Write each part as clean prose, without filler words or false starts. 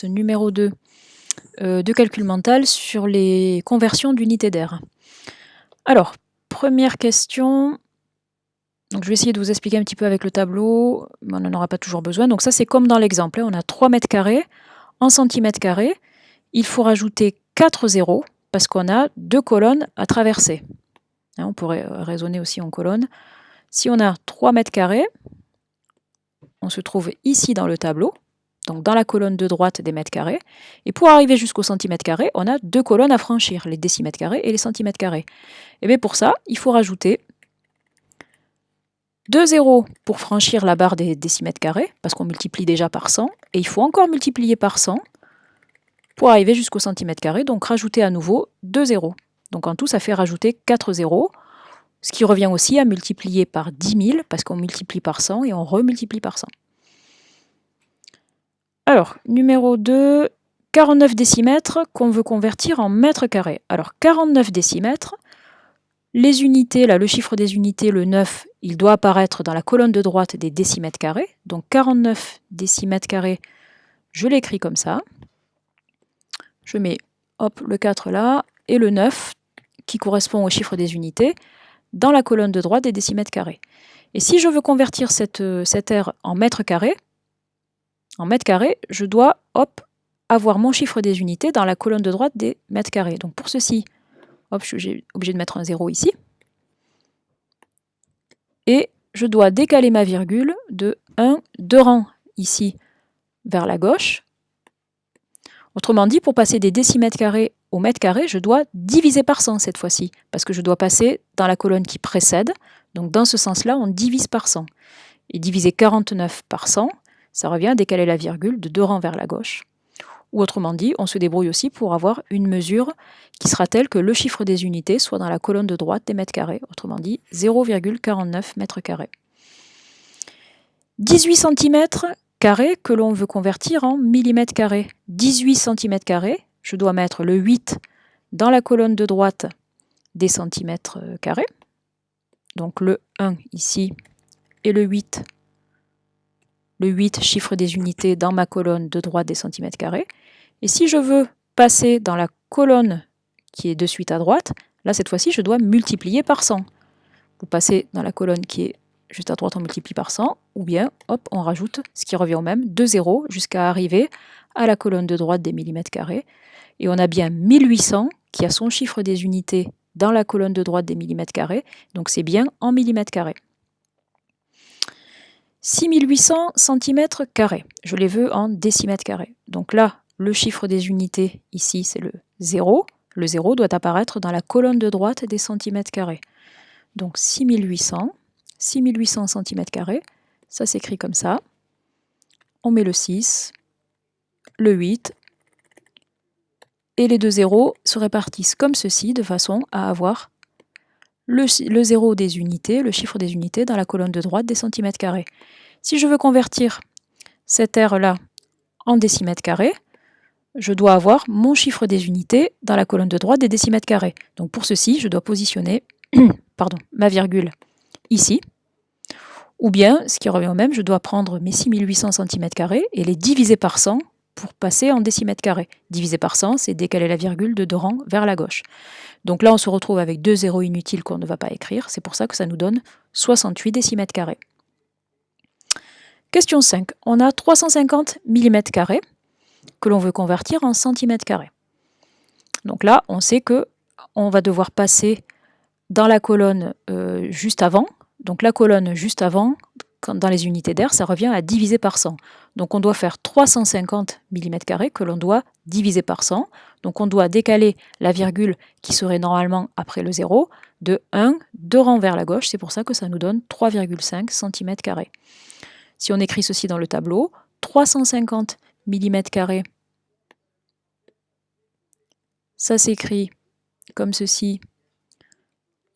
numéro 2 de calcul mental sur les conversions d'unités d'air. Alors, première question. Donc je vais essayer de vous expliquer un petit peu avec le tableau, mais on n'en aura pas toujours besoin. Donc ça, c'est comme dans l'exemple, on a 3 mètres carrés en centimètres carrés. Il faut rajouter 4 zéros parce qu'on a 2 colonnes à traverser. On pourrait raisonner aussi en colonnes. Si on a 3 mètres carrés, on se trouve ici dans le tableau, donc dans la colonne de droite des mètres carrés. Et pour arriver jusqu'au centimètre carré, on a 2 colonnes à franchir, les décimètres carrés et les centimètres carrés. Et bien pour ça, il faut rajouter 2 zéros pour franchir la barre des décimètres carrés, parce qu'on multiplie déjà par 100, et il faut encore multiplier par 100 pour arriver jusqu'au centimètre carré, donc rajouter à nouveau 2 zéros. Donc en tout, ça fait rajouter 4 zéros, ce qui revient aussi à multiplier par 10 000, parce qu'on multiplie par 100 et on remultiplie par 100. Alors, numéro 2, 49 décimètres qu'on veut convertir en mètres carrés. Alors, 49 décimètres, les unités, là, le chiffre des unités, le 9, il doit apparaître dans la colonne de droite des décimètres carrés. Donc 49 décimètres carrés, je l'écris comme ça. Je mets hop, le 4 là, et le 9, qui correspond au chiffre des unités, dans la colonne de droite des décimètres carrés. Et si je veux convertir cette R en mètres carrés, je dois avoir mon chiffre des unités dans la colonne de droite des mètres carrés. Donc pour ceci, je suis obligé de mettre un 0 ici. Et je dois décaler ma virgule de 2 rangs ici vers la gauche. Autrement dit, pour passer des décimètres carrés au mètre carré, je dois diviser par 100 cette fois-ci, parce que je dois passer dans la colonne qui précède. Donc dans ce sens-là, on divise par 100. Et diviser 49 par 100, ça revient à décaler la virgule de 2 rangs vers la gauche. Ou autrement dit, on se débrouille aussi pour avoir une mesure qui sera telle que le chiffre des unités soit dans la colonne de droite des mètres carrés. Autrement dit, 0,49 mètres carrés. 18 cm carrés que l'on veut convertir en millimètres carrés. 18 cm carrés, je dois mettre le 8 dans la colonne de droite des centimètres carrés. Donc le 1 ici et le 8, chiffre des unités dans ma colonne de droite des centimètres carrés. Et si je veux passer dans la colonne qui est de suite à droite, là cette fois-ci je dois multiplier par 100. Vous passez dans la colonne qui est juste à droite, on multiplie par 100, ou bien hop, on rajoute ce qui revient au même, 2 zéros, jusqu'à arriver à la colonne de droite des millimètres carrés. Et on a bien 1800 qui a son chiffre des unités dans la colonne de droite des millimètres carrés, donc c'est bien en millimètres carrés. 6800 cm carrés, je les veux en décimètres carrés. Donc là, le chiffre des unités, ici, c'est le 0. Le 0 doit apparaître dans la colonne de droite des centimètres carrés. Donc 6800 cm carrés, ça s'écrit comme ça. On met le 6, le 8, et les deux zéros se répartissent comme ceci, de façon à avoir le 0 des unités, le chiffre des unités, dans la colonne de droite des centimètres carrés. Si je veux convertir cette R-là en décimètres carrés, je dois avoir mon chiffre des unités dans la colonne de droite des décimètres carrés. Donc pour ceci, je dois positionner ma virgule ici. Ou bien, ce qui revient au même, je dois prendre mes 6800 cm² et les diviser par 100 pour passer en décimètres carrés. Diviser par 100, c'est décaler la virgule de 2 rangs vers la gauche. Donc là, on se retrouve avec 2 zéros inutiles qu'on ne va pas écrire. C'est pour ça que ça nous donne 68 décimètres carrés. Question 5. On a 350 mm² que l'on veut convertir en centimètres carrés. Donc là, on sait que on va devoir passer dans la colonne juste avant. Donc la colonne juste avant, dans les unités d'air, ça revient à diviser par 100. Donc on doit faire 350 mm² que l'on doit diviser par 100. Donc on doit décaler la virgule qui serait normalement après le 0 de 2 rangs vers la gauche. C'est pour ça que ça nous donne 3,5 cm². Si on écrit ceci dans le tableau, 350 mm², ça s'écrit comme ceci.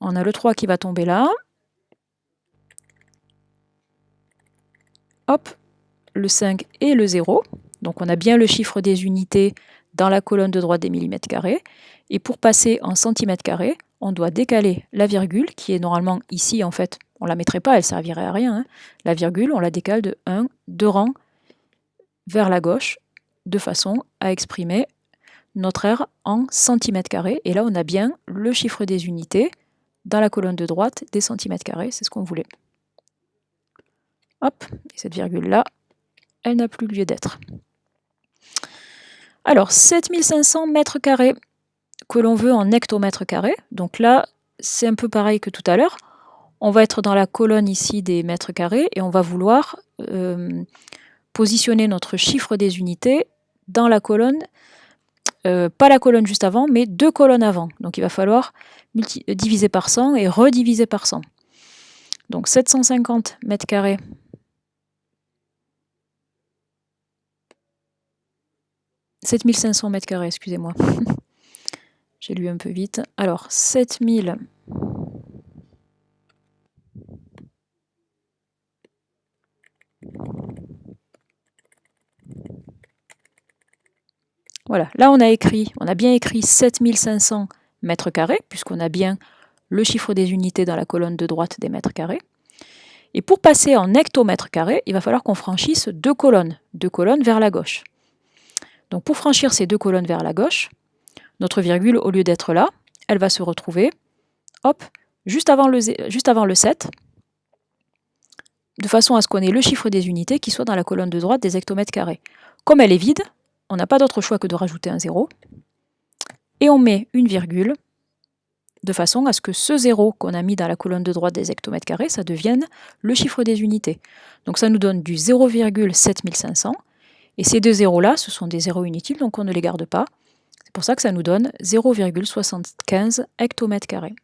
On a le 3 qui va tomber là. Hop, le 5 et le 0. Donc on a bien le chiffre des unités dans la colonne de droite des millimètres carrés. Et pour passer en centimètres carrés, on doit décaler la virgule, qui est normalement ici, en fait, on ne la mettrait pas, elle ne servirait à rien. La virgule, on la décale de 2 rangs vers la gauche. de façon à exprimer notre R en centimètres carrés. Et là, on a bien le chiffre des unités dans la colonne de droite des centimètres carrés. C'est ce qu'on voulait. Hop, et cette virgule-là, elle n'a plus lieu d'être. Alors, 7500 mètres carrés que l'on veut en hectomètres carrés. Donc là, c'est un peu pareil que tout à l'heure. On va être dans la colonne ici des mètres carrés et on va vouloir positionner notre chiffre des unités dans la colonne, pas la colonne juste avant, mais 2 colonnes avant. Donc il va falloir diviser par 100 et rediviser par 100. Donc 750 mètres carrés. « 7500 mètres carrés, excusez-moi. J'ai lu un peu vite. Alors, 7000... Voilà, là on a bien écrit 7500 mètres carrés, puisqu'on a bien le chiffre des unités dans la colonne de droite des mètres carrés. Et pour passer en hectomètres carrés, il va falloir qu'on franchisse 2 colonnes vers la gauche. Donc pour franchir ces 2 colonnes vers la gauche, notre virgule, au lieu d'être là, elle va se retrouver, hop, juste avant le 7, de façon à ce qu'on ait le chiffre des unités qui soit dans la colonne de droite des hectomètres carrés. Comme elle est vide, on n'a pas d'autre choix que de rajouter un 0, et on met une virgule, de façon à ce que ce 0 qu'on a mis dans la colonne de droite des hectomètres carrés, ça devienne le chiffre des unités. Donc ça nous donne du 0,7500, et ces deux zéros-là, ce sont des zéros inutiles, donc on ne les garde pas. C'est pour ça que ça nous donne 0,75 hectomètres carrés.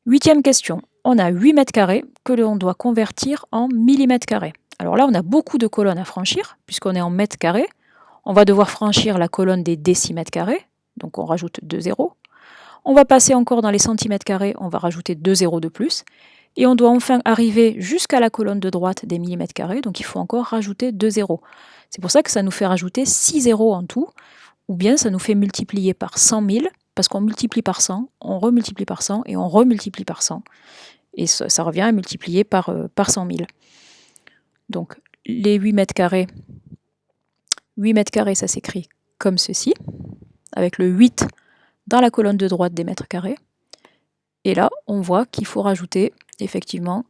8e question. On a 8 mètres carrés que l'on doit convertir en millimètres carrés. Alors là, on a beaucoup de colonnes à franchir, puisqu'on est en mètres carrés. On va devoir franchir la colonne des décimètres carrés, donc on rajoute 2 zéros. On va passer encore dans les centimètres carrés, on va rajouter 2 zéros de plus. Et on doit enfin arriver jusqu'à la colonne de droite des millimètres carrés, donc il faut encore rajouter 2 zéros. C'est pour ça que ça nous fait rajouter 6 zéros en tout, ou bien ça nous fait multiplier par 100 000, parce qu'on multiplie par 100, on remultiplie par 100 et on remultiplie par 100. Et ça revient à multiplier par 100 000. Donc les 8 mètres carrés, ça s'écrit comme ceci, avec le 8 dans la colonne de droite des mètres carrés. Et là, on voit qu'il faut rajouter effectivement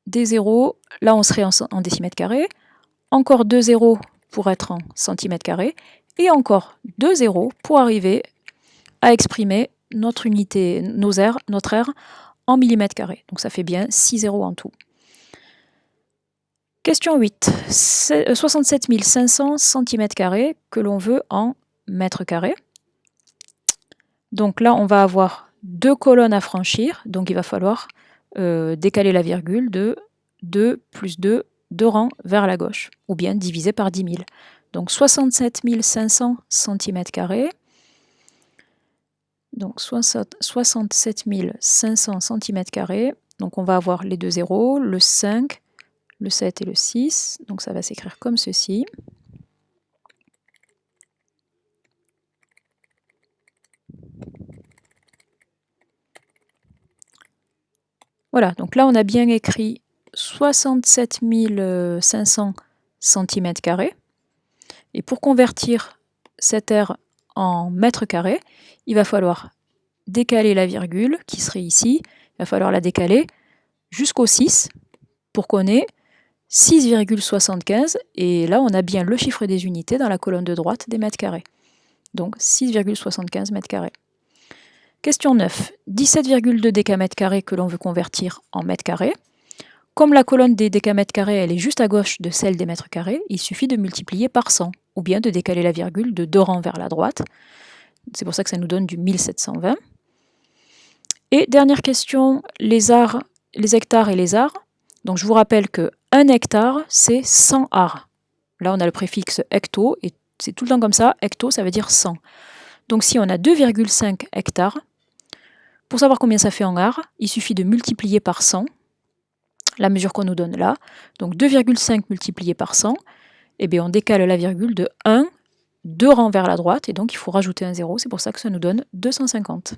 des zéros. Là, on serait en décimètres carrés. Encore 2 zéros pour être en centimètres carrés. Et encore 2 zéros pour arriver à exprimer notre unité, notre R, en millimètres carrés. Donc ça fait bien 6 zéros en tout. Question 8. 67 500 cm² que l'on veut en mètres carrés. Donc là, on va avoir 2 colonnes à franchir. Donc il va falloir décaler la virgule de 2 plus 2, 2 rangs vers la gauche, ou bien diviser par 10 000. Donc 67 500 cm². Donc 67 500 cm². Donc on va avoir les deux zéros, le 5, le 7 et le 6. Donc ça va s'écrire comme ceci. Voilà, donc là on a bien écrit 67 500 cm². Et pour convertir cette R en mètres carrés, il va falloir décaler la virgule qui serait ici. Il va falloir la décaler jusqu'au 6 pour qu'on ait 6,75. Et là, on a bien le chiffre des unités dans la colonne de droite des mètres carrés. Donc 6,75 mètres carrés. Question 9. 17,2 décamètres carrés que l'on veut convertir en mètres carrés. Comme la colonne des décamètres carrés, elle est juste à gauche de celle des mètres carrés, il suffit de multiplier par 100, ou bien de décaler la virgule de 2 rangs vers la droite. C'est pour ça que ça nous donne du 1720. Et dernière question, les hectares et les arts. Donc je vous rappelle que 1 hectare, c'est 100 arts. Là, on a le préfixe hecto, et c'est tout le temps comme ça. Hecto, ça veut dire 100. Donc si on a 2,5 hectares, pour savoir combien ça fait en arts, il suffit de multiplier par 100, la mesure qu'on nous donne là. Donc 2,5 multiplié par 100, eh bien on décale la virgule de 1, 2 rangs vers la droite, et donc il faut rajouter un 0, c'est pour ça que ça nous donne 250.